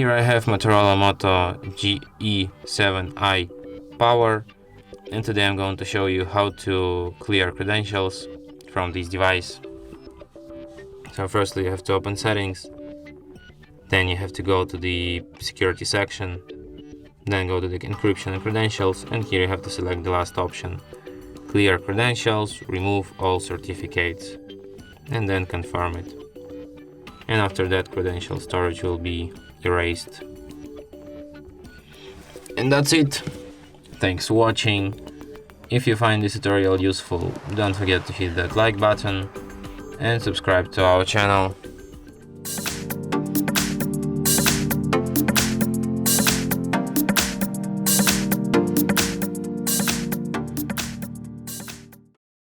Here I have Motorola Moto E7i Power, and today I'm going to show you how to clear credentials from this device. So firstly you have to open settings, then you have to go to the security section, then go to the encryption and credentials, and here you have to select the last option, clear credentials, remove all certificates, and then confirm it. And after that, credential storage will be erased. And that's it. Thanks for watching. If you find this tutorial useful, don't forget to hit that like button and subscribe to our channel.